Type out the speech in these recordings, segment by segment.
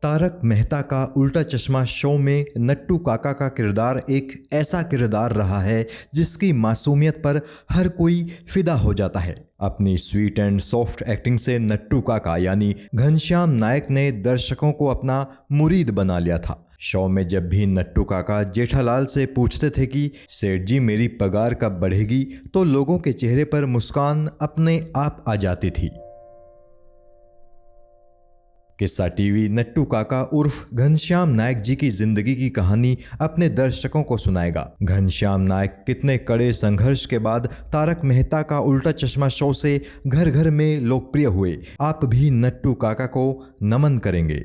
तारक मेहता का उल्टा चश्मा शो में नट्टू काका का किरदार एक ऐसा किरदार रहा है जिसकी मासूमियत पर हर कोई फिदा हो जाता है। अपनी स्वीट एंड सॉफ्ट एक्टिंग से नट्टू काका यानी घनश्याम नायक ने दर्शकों को अपना मुरीद बना लिया था। शो में जब भी नट्टू काका जेठालाल से पूछते थे कि सेठ जी मेरी पगार कब बढ़ेगी, तो लोगों के चेहरे पर मुस्कान अपने आप आ जाती थी। किस्सा टीवी नट्टू काका उर्फ घनश्याम नायक जी की जिंदगी की कहानी अपने दर्शकों को सुनाएगा। घनश्याम नायक कितने कड़े संघर्ष के बाद तारक मेहता का उल्टा चश्मा शो से घर घर में लोकप्रिय हुए। आप भी नट्टू काका को नमन करेंगे।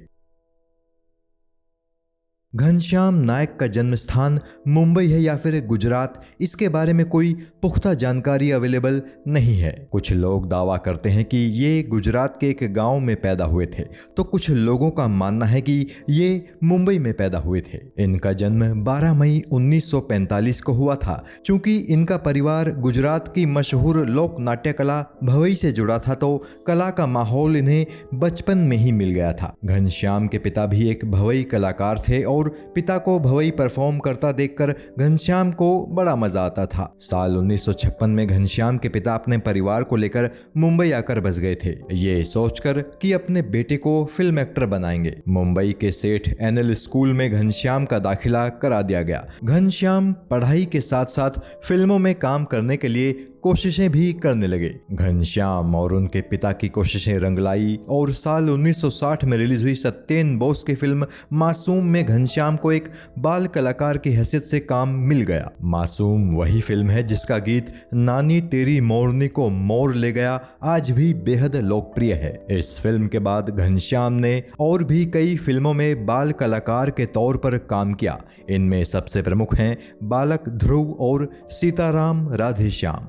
घनश्याम नायक का जन्म स्थान मुंबई है या फिर गुजरात, इसके बारे में कोई पुख्ता जानकारी अवेलेबल नहीं है। कुछ लोग दावा करते हैं कि ये गुजरात के एक गांव में पैदा हुए थे, तो कुछ लोगों का मानना है कि ये मुंबई में पैदा हुए थे। इनका जन्म 12 मई 1945 को हुआ था। चूंकि इनका परिवार गुजरात की मशहूर लोक नाट्य कला भवई से जुड़ा था, तो कला का माहौल इन्हें बचपन में ही मिल गया था। घनश्याम के पिता भी एक भवई कलाकार थे और पिता को भवई परफॉर्म करता देखकर घनश्याम को बड़ा मजा आता था। साल 1956 में घनश्याम के पिता अपने परिवार को लेकर मुंबई आकर बस गए थे, ये सोचकर कि अपने बेटे को फिल्म एक्टर बनाएंगे। मुंबई के सेठ एनएल स्कूल में घनश्याम का दाखिला करा दिया गया। घनश्याम पढ़ाई के साथ साथ फिल्मों में काम करने के लिए कोशिशें भी करने लगे। घनश्याम और उनके पिता की कोशिशें रंग लाई और साल 1960 में रिलीज हुई सत्येन बोस की फिल्म मासूम में घनश्याम को एक बाल कलाकार की हैसियत से काम मिल गया। मासूम वही फिल्म है जिसका गीत नानी तेरी मोरनी को मोर ले गया आज भी बेहद लोकप्रिय है। इस फिल्म के बाद घनश्याम ने और भी कई फिल्मों में बाल कलाकार के तौर पर काम किया। इनमें सबसे प्रमुख हैं बालक ध्रुव और सीताराम राधेश्याम।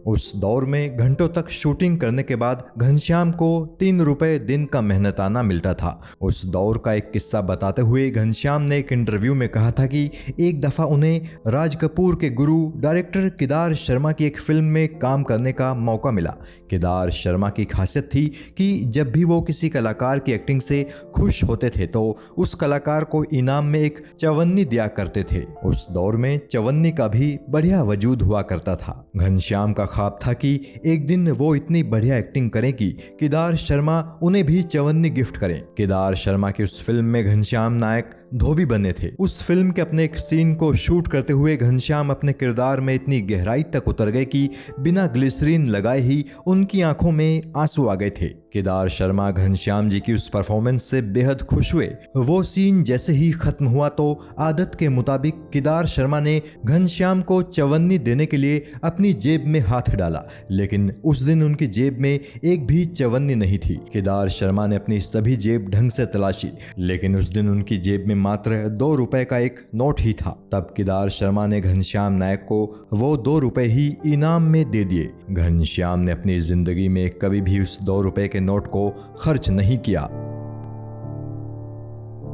उस दौर में घंटों तक शूटिंग करने के बाद घनश्याम को 3 रुपए दिन का मेहनताना मिलता था। उस दौर का एक किस्सा बताते हुए घनश्याम ने एक इंटरव्यू में कहा था कि एक दफा उन्हें राज कपूर के गुरु डायरेक्टर केदार शर्मा की एक फिल्म में काम करने का मौका मिला। केदार शर्मा की खासियत थी कि जब भी वो किसी कलाकार की एक्टिंग से खुश होते थे तो उस कलाकार को इनाम में एक चवन्नी दिया करते थे। उस दौर में चवन्नी का भी बढ़िया वजूद हुआ करता था। घनश्याम का ख्वाब था कि एक दिन वो इतनी बढ़िया एक्टिंग करें कि केदार शर्मा उन्हें भी चवन्नी गिफ्ट करें। केदार शर्मा की उस फिल्म में घनश्याम नायक धोबी बने थे। उस फिल्म के अपने एक सीन को शूट करते हुए घनश्याम अपने किरदार में इतनी गहराई तक उतर गए कि बिना ग्लिसरीन लगाए ही उनकी आंखों में आंसू आ गए थे। केदार शर्मा घनश्याम जी की उस परफॉर्मेंस से बेहद खुश हुए। वो सीन जैसे ही खत्म हुआ तो आदत के मुताबिक केदार शर्मा ने घनश्याम को चवन्नी देने के लिए अपनी जेब में हाथ डाला, लेकिन उस दिन उनकी जेब में एक भी चवन्नी नहीं थी। केदार शर्मा ने अपनी सभी जेब ढंग से तलाशी, लेकिन उस दिन उनकी जेब में मात्र 2 रुपए का एक नोट ही था। तब केदार शर्मा ने घनश्याम नायक को वो 2 रुपए ही इनाम में दे दिए। घनश्याम ने अपनी जिंदगी में कभी भी उस 2 रुपए के नोट को खर्च नहीं किया।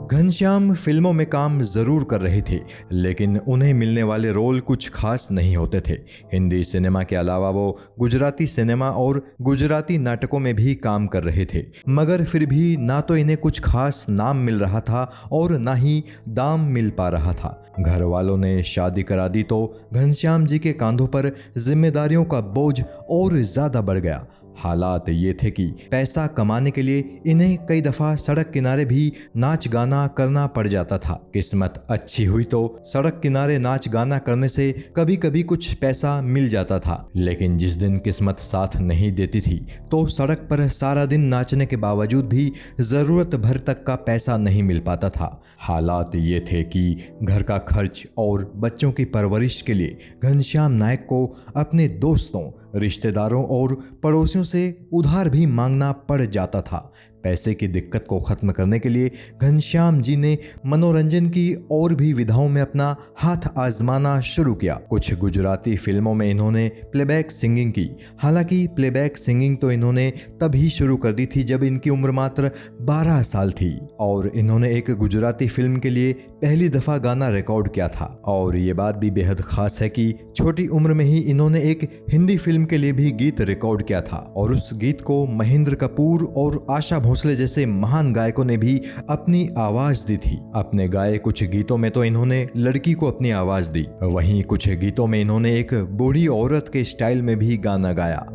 घनश्याम फिल्मों में काम जरूर कर रहे थे, लेकिन उन्हें मिलने वाले रोल कुछ खास नहीं होते थे। हिंदी सिनेमा के अलावा वो गुजराती सिनेमा और गुजराती नाटकों में भी काम कर रहे थे, मगर फिर भी ना तो इन्हें कुछ खास नाम मिल रहा था और ना ही दाम मिल पा रहा था। घर वालों ने शादी करा दी तो घनश्याम जी के कांधों पर जिम्मेदारियों का बोझ और ज्यादा बढ़ गया। हालात ये थे कि पैसा कमाने के लिए इन्हें कई दफा सड़क किनारे भी नाच गाना करना पड़ जाता था। किस्मत अच्छी हुई तो सड़क किनारे नाच गाना करने से कभी कभी कुछ पैसा मिल जाता था, लेकिन जिस दिन किस्मत साथ नहीं देती थी तो सड़क पर सारा दिन नाचने के बावजूद भी जरूरत भर तक का पैसा नहीं मिल पाता था। हालात ये थे कि घर का खर्च और बच्चों की परवरिश के लिए घनश्याम नायक को अपने दोस्तों, रिश्तेदारों और पड़ोसियों से उधार भी मांगना पड़ जाता था। पैसे की दिक्कत को खत्म करने के लिए घनश्याम जी ने मनोरंजन की और भी विधाओं में अपना हाथ आजमाना शुरू किया। कुछ गुजराती फिल्मों में इन्होंने प्लेबैक सिंगिंग की। हालांकि प्लेबैक सिंगिंग तो इन्होंने तभी शुरू कर दी थी जब इनकी उम्र मात्र 12 साल थी और इन्होंने एक गुजराती फिल्म के लिए पहली दफा गाना रिकॉर्ड किया था। और ये बात भी बेहद खास है कि छोटी उम्र में ही इन्होंने एक हिंदी फिल्म के लिए भी गीत रिकॉर्ड किया था और उस गीत को महेंद्र कपूर और आशा भोसले जैसे महान गायकों ने भी अपनी आवाज दी थी। अपने गाए कुछ गीतों में तो इन्होंने लड़की को अपनी आवाज दी, वहीं कुछ गीतों में इन्होंने एक बूढ़ी औरत के स्टाइल में भी गाना गाया।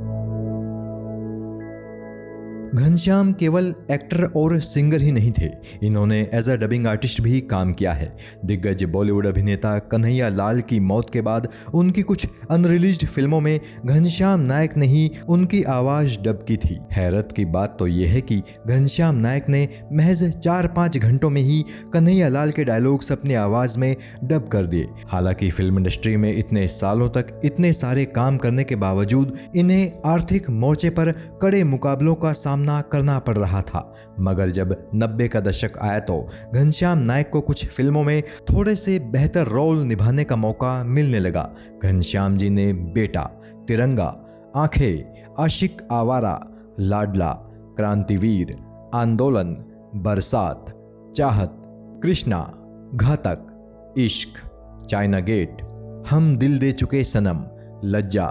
घनश्याम केवल एक्टर और सिंगर ही नहीं थे, इन्होंने एज अ डबिंग आर्टिस्ट भी काम किया है। दिग्गज बॉलीवुड अभिनेता कन्हैया लाल की मौत के बाद उनकी कुछ अनरिलीज्ड फिल्मों में घनश्याम नायक ने ही उनकी आवाज डब की थी। हैरत की बात तो यह है कि घनश्याम नायक ने महज 4-5 घंटों में ही कन्हैया लाल के डायलॉग्स अपनी आवाज में डब कर दिए। हालांकि फिल्म इंडस्ट्री में इतने सालों तक इतने सारे काम करने के बावजूद इन्हें आर्थिक मोर्चे पर कड़े मुकाबलों का सामना करना पड़ रहा था, मगर जब 90 का दशक आया तो घनश्याम नायक को कुछ फिल्मों में थोड़े से बेहतर रोल निभाने का मौका मिलने लगा। घनश्याम जी ने बेटा, तिरंगा, आंखें, आशिक आवारा, लाडला, क्रांतिवीर, आंदोलन, बरसात, चाहत, कृष्णा, घातक, इश्क, चाइना गेट, हम दिल दे चुके सनम, लज्जा,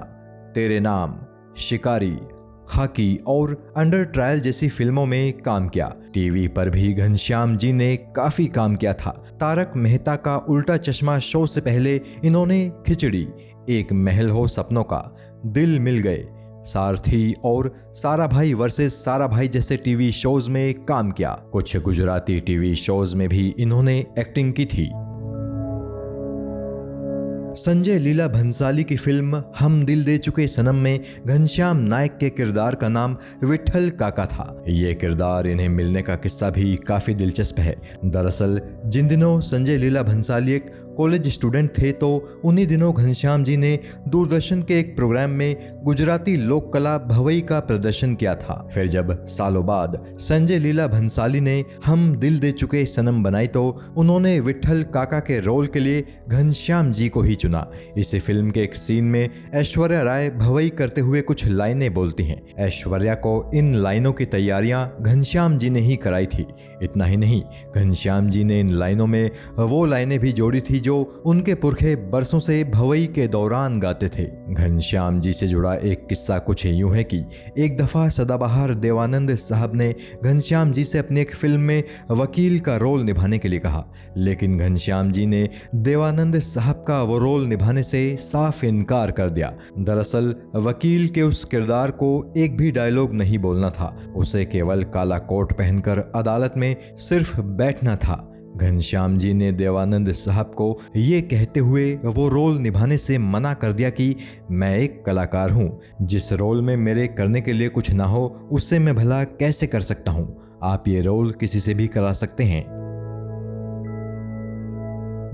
तेरे नाम, शिकारी, खाकी और अंडर ट्रायल जैसी फिल्मों में काम किया। टीवी पर भी घनश्याम जी ने काफी काम किया था। तारक मेहता का उल्टा चश्मा शो से पहले इन्होंने खिचड़ी, एक महल हो सपनों का, दिल मिल गए, सारथी और सारा भाई वर्सेस सारा भाई जैसे टीवी शोज में काम किया। कुछ गुजराती टीवी शोज में भी इन्होंने एक्टिंग की थी। संजय लीला भंसाली की फिल्म हम दिल दे चुके सनम में घनश्याम नायक के किरदार का नाम विट्ठल काका था। ये किरदार इन्हें मिलने का किस्सा भी काफी दिलचस्प है। दरअसल जिन दिनों संजय लीला भंसाली एक कॉलेज स्टूडेंट थे तो उन्हीं दिनों घनश्याम जी ने दूरदर्शन के एक प्रोग्राम में गुजराती लोक कला भवई का प्रदर्शन किया था। फिर जब सालों बाद संजय लीला भंसाली ने हम दिल दे चुके सनम बनाई तो उन्होंने विट्ठल काका के रोल के लिए घनश्याम जी को ही चुना। इसी फिल्म के एक सीन में ऐश्वर्या राय भवई करते हुए कुछ लाइनें बोलती हैं। ऐश्वर्या को इन लाइनों की तैयारियां घनश्याम जी ने ही कराई थी। इतना ही नहीं, घनश्याम जी ने इन लाइनों में वो लाइनें भी जोड़ी थी जो उनके पुरखे बरसों से भवई के दौरान गाते थे। घनश्याम जी से जुड़ा एक किस्सा कुछ यूं है कि एक दफा सदाबहार देवानंद साहब ने घनश्याम जी से अपनी एक फिल्म में वकील का रोल निभाने के लिए कहा, लेकिन घनश्याम जी ने देवानंद साहब का वो रोल निभाने से साफ इनकार कर दिया। दरअसल वकील के उस किरदार को एक भी डायलॉग नहीं बोलना था, उसे केवल काला कोट पहनकर अदालत में सिर्फ बैठना था। घनश्याम जी ने देवानंद साहब को ये कहते हुए वो रोल निभाने से मना कर दिया कि मैं एक कलाकार हूँ, जिस रोल में मेरे करने के लिए कुछ ना हो उससे मैं भला कैसे कर सकता हूँ, आप ये रोल किसी से भी करा सकते हैं।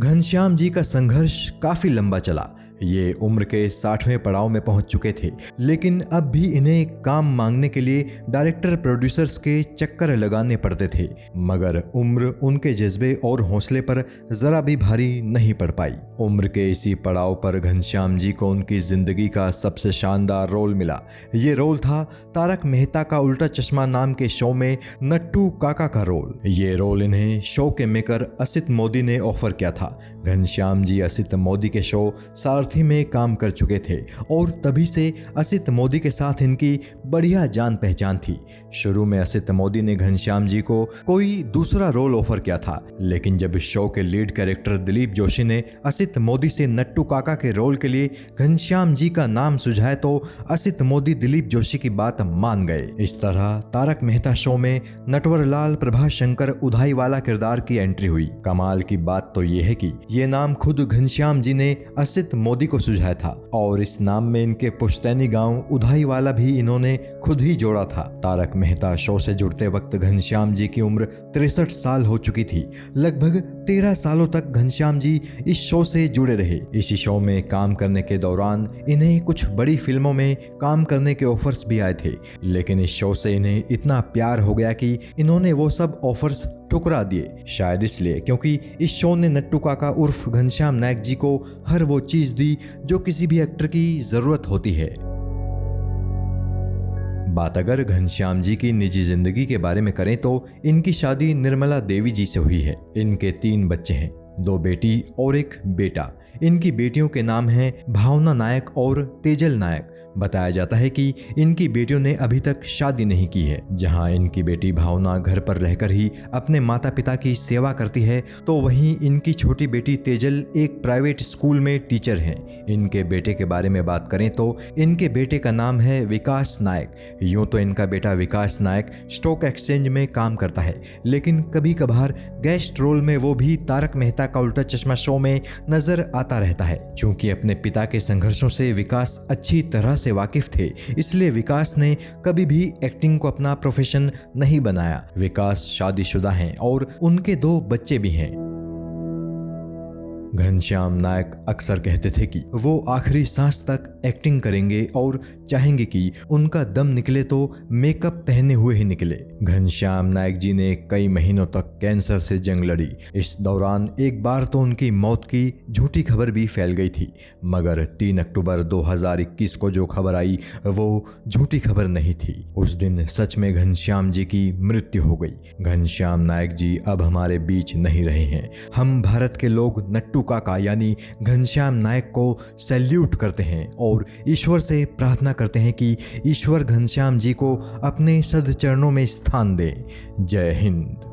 घनश्याम जी का संघर्ष काफी लंबा चला। ये उम्र के 60वें पड़ाव में पहुंच चुके थे, लेकिन अब भी इन्हें काम मांगने के लिए डायरेक्टर प्रोड्यूसर्स के चक्कर लगाने पड़ते थे, मगर उम्र उनके जज्बे और हौसले पर जरा भी भारी नहीं पड़ पाई। उम्र के इसी पड़ाव पर घनश्याम जी को उनकी जिंदगी का सबसे शानदार रोल मिला। ये रोल था तारक मेहता का उल्टा चश्मा नाम के शो में नट्टू काका का रोल। ये रोल इन्हें शो के मेकर असित मोदी ने ऑफर किया था। घनश्याम जी असित मोदी के शो सारथी में काम कर चुके थे और तभी से असित मोदी के साथ इनकी बढ़िया जान पहचान थी। शुरू में असित मोदी ने घनश्याम जी को कोई दूसरा रोल ऑफर किया था, लेकिन जब शो के लीड कैरेक्टर दिलीप जोशी ने असित मोदी से नट्टू काका के रोल के लिए घनश्याम जी का नाम सुझाया तो असित मोदी दिलीप जोशी की बात मान गए। इस तरह तारक मेहता शो में नटवरलाल प्रभाशंकर उधाईवाला किरदार की एंट्री हुई। कमाल की बात तो ये है कि ये नाम खुद घनश्याम जी ने असित मोदी को सुझाया था और इस नाम में इनके पुश्तैनी गांव उधाईवाला भी इन्होंने खुद ही जोड़ा था। तारक मेहता शो से जुड़ते वक्त घनश्याम जी की उम्र 63 साल हो चुकी थी। लगभग 13 सालों तक घनश्याम जी इस शो से जुड़े रहे। इसी शो में काम करने के दौरान इन्हें कुछ बड़ी फिल्मों में काम करने के ऑफर्स भी आए थे, लेकिन इस शो से इन्हें इतना प्यार हो गया कि इन्होंने वो सब ऑफर्स ठुकरा दिए। शायद इसलिए क्योंकि इस शो ने नट्टू काका उर्फ घनश्याम नायक जी को हर वो चीज दी जो किसी भी एक्टर की जरूरत होती है। बात अगर घनश्याम जी की निजी जिंदगी के बारे में करें तो इनकी शादी निर्मला देवी जी से हुई है। इनके 3 बच्चे हैं। 2 बेटी और 1 बेटा। इनकी बेटियों के नाम हैं भावना नायक और तेजल नायक। बताया जाता है कि इनकी बेटियों ने अभी तक शादी नहीं की है। जहां इनकी बेटी भावना घर पर रहकर ही अपने माता पिता की सेवा करती है, तो वहीं इनकी छोटी बेटी तेजल एक प्राइवेट स्कूल में टीचर हैं। इनके बेटे के बारे में बात करें तो इनके बेटे का नाम है विकास नायक। यूं तो इनका बेटा विकास नायक स्टॉक एक्सचेंज में काम करता है, लेकिन कभी कभार गेस्ट रोल में वो भी तारक मेहता का उल्टा चश्मा शो में नजर आता रहता है। चूंकि अपने पिता के संघर्षों से विकास अच्छी तरह से वाकिफ थे, इसलिए विकास ने कभी भी एक्टिंग को अपना प्रोफेशन नहीं बनाया। विकास शादीशुदा हैं और उनके 2 बच्चे भी हैं। घनश्याम नायक अक्सर कहते थे कि वो आखिरी सांस तक एक्टिंग करेंगे और चाहेंगे कि उनका दम निकले तो मेकअप पहने हुए ही निकले। घनश्याम नायक जी ने कई महीनों तक कैंसर से जंग लड़ी। इस दौरान एक बार तो उनकी मौत की झूठी खबर भी फैल गई थी, मगर 3 अक्टूबर 2021 को जो खबर आई वो झूठी खबर नहीं थी। उस दिन सच में घनश्याम जी की मृत्यु हो गई। घनश्याम नायक जी अब हमारे बीच नहीं रहे हैं। हम भारत के लोग नट्टू काका यानी घनश्याम नायक को सैल्यूट करते हैं और ईश्वर से प्रार्थना करते हैं कि ईश्वर घनश्याम जी को अपने सद्चरणों में स्थान दे। जय हिंद।